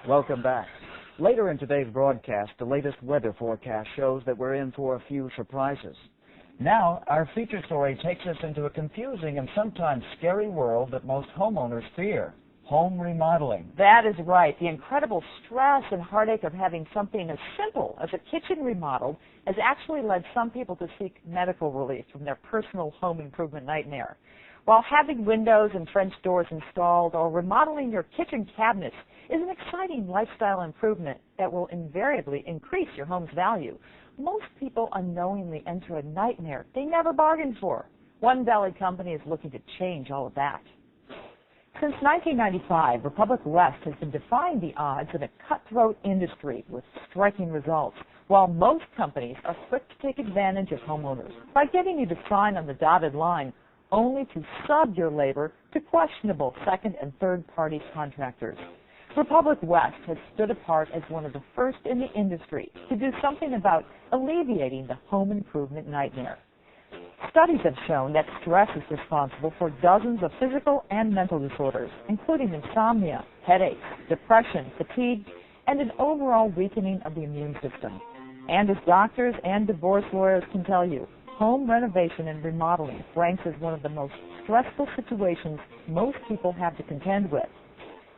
Welcome back. Later in today's broadcast, the latest weather forecast shows that we're in for a few surprises. Now, our feature story takes us into a confusing and sometimes scary world that most homeowners fear: home remodeling. That is right. The incredible stress and heartache of having something as simple as a kitchen remodeled has actually led some people to seek medical relief from their personal home improvement nightmare. While having windows and French doors installed or remodeling your kitchen cabinets is an exciting lifestyle improvement that will invariably increase your home's value, most people unknowingly enter a nightmare they never bargained for. One Valley company is looking to change all of that. Since 1995, Republic West has been defying the odds in a cutthroat industry with striking results, while most companies are quick to take advantage of homeowners by getting you to sign on the dotted line, only to sub your labor to questionable second and third party contractors. Republic West has stood apart as one of the first in the industry to do something about alleviating the home improvement nightmare. Studies have shown that stress is responsible for dozens of physical and mental disorders, including insomnia, headaches, depression, fatigue, and an overall weakening of the immune system. And as doctors and divorce lawyers can tell you, home renovation and remodeling ranks as one of the most stressful situations most people have to contend with.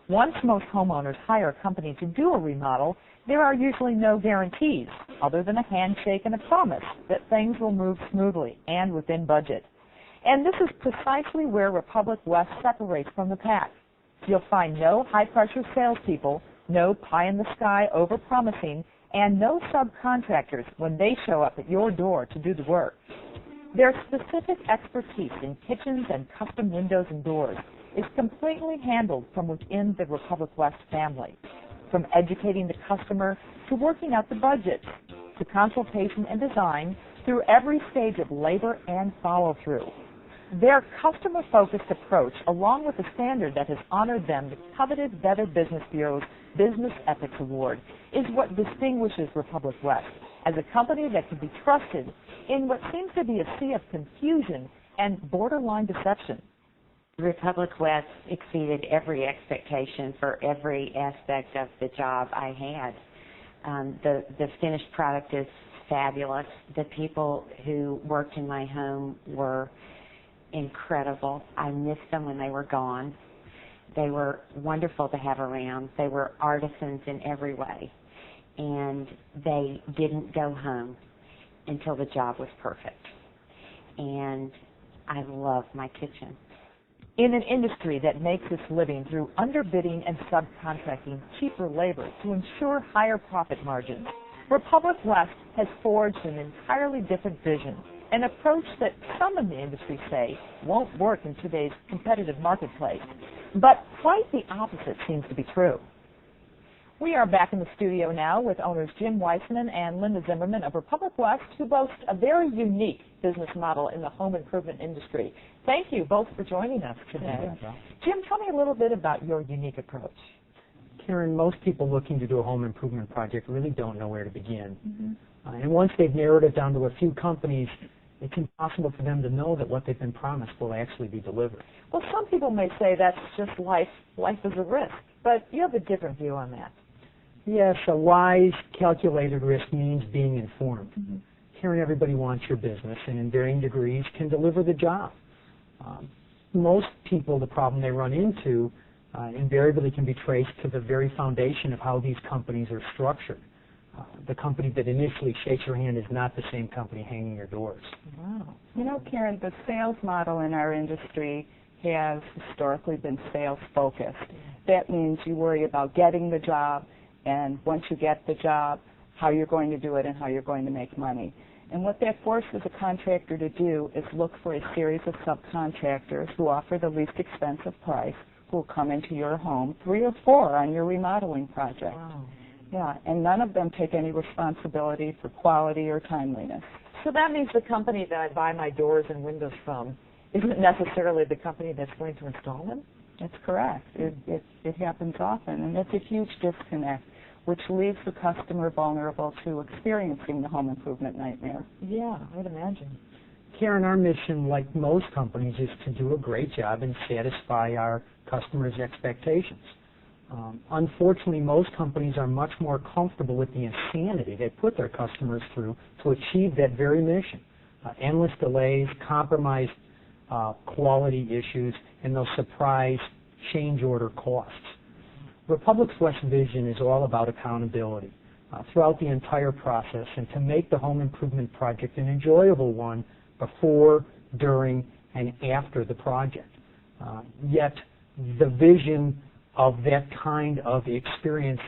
Once most homeowners hire a company to do a remodel, there are usually no guarantees other than a handshake and a promise that things will move smoothly and within budget. And this is precisely where Republic West separates from the pack. You'll find no high-pressure salespeople, no pie-in-the-sky over-promising, and no subcontractors when they show up at your door to do the work. Their specific expertise in kitchens and custom windows and doors is completely handled from within the Republic West family, from educating the customer to working out the budget, to consultation and design, through every stage of labor and follow-through. Their customer-focused approach, along with the standard that has honored them the coveted Better Business Bureau's Business Ethics Award, is what distinguishes Republic West as a company that can be trusted in what seems to be a sea of confusion and borderline deception. Republic West exceeded every expectation for every aspect of the job I had. The finished product is fabulous. The people who worked in my home were incredible. I missed them when they were gone. They were wonderful to have around. They were artisans in every way. And they didn't go home until the job was perfect. And I love my kitchen. In an industry that makes its living through underbidding and subcontracting cheaper labor to ensure higher profit margins, Republic West has forged an entirely different vision, an approach that some in the industry say won't work in today's competitive marketplace. But quite the opposite seems to be true. We are back in the studio now with owners Jim Weissman and Linda Zimmerman of Republic West, who boast a very unique business model in the home improvement industry. Thank you both for joining us today. Jim, tell me a little bit about your unique approach. Karen, most people looking to do a home improvement project really don't know where to begin. And once they've narrowed it down to a few companies, it's impossible for them to know that what they've been promised will actually be delivered. Well, some people may say that's just life. Life is a risk. But you have a different view on that. Yes, a wise, calculated risk means being informed. Karen, everybody wants your business and in varying degrees can deliver the job. Most people, the problem they run into invariably can be traced to the very foundation of how these companies are structured. The company that initially shakes your hand is not the same company hanging your doors. Wow. You know, Karen, the sales model in our industry has historically been sales-focused. That means you worry about getting the job, and once you get the job, how you're going to do it and how you're going to make money. And what that forces a contractor to do is look for a series of subcontractors who offer the least expensive price, who will come into your home, 3 or 4 on your remodeling project. Wow. Yeah, and none of them take any responsibility for quality or timeliness. So that means the company that I buy my doors and windows from isn't necessarily the company that's going to install them? That's correct. It happens often, and it's a huge disconnect, which leaves the customer vulnerable to experiencing the home improvement nightmare. Yeah, I would imagine. Karen, our mission, like most companies, is to do a great job and satisfy our customers' expectations. Unfortunately, most companies are much more comfortable with the insanity they put their customers through to achieve that very mission. Endless delays, compromised quality issues, and those surprise change order costs. Republic's West vision is all about accountability throughout the entire process and to make the home improvement project an enjoyable one before, during, and after the project. Yet the vision of that kind of experience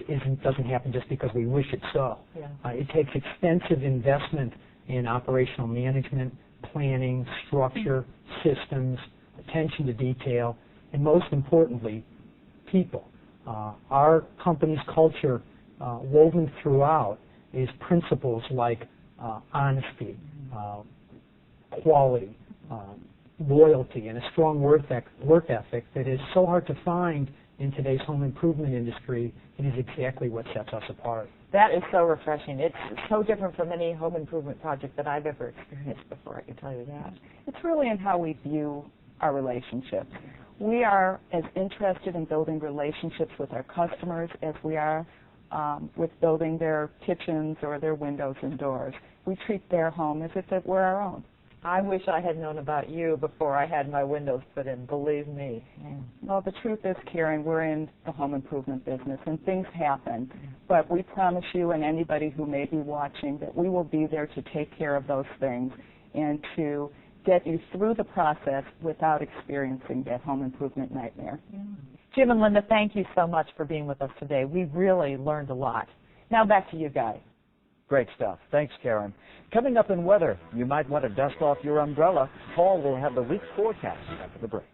doesn't happen just because we wish it so. Yeah. It takes extensive investment in operational management, planning, structure, systems, attention to detail, and most importantly, people. Our company's culture, woven throughout, is principles like honesty, quality, loyalty, and a strong work ethic that is so hard to find in today's home improvement industry. It is exactly what sets us apart. That is so refreshing. It's so different from any home improvement project that I've ever experienced before, I can tell you that. It's really in how we view our relationships. We are as interested in building relationships with our customers as we are with building their kitchens or their windows and doors. We treat their home as if it were our own. I wish I had known about you before I had my windows put in, believe me. Well, the truth is, Karen, we're in the home improvement business, and things happen. But we promise you and anybody who may be watching that we will be there to take care of those things and to get you through the process without experiencing that home improvement nightmare. Jim and Linda, thank you so much for being with us today. We really learned a lot. Now back to you guys. Great stuff. Thanks, Karen. Coming up in weather, you might want to dust off your umbrella. Paul will have the week's forecast after the break.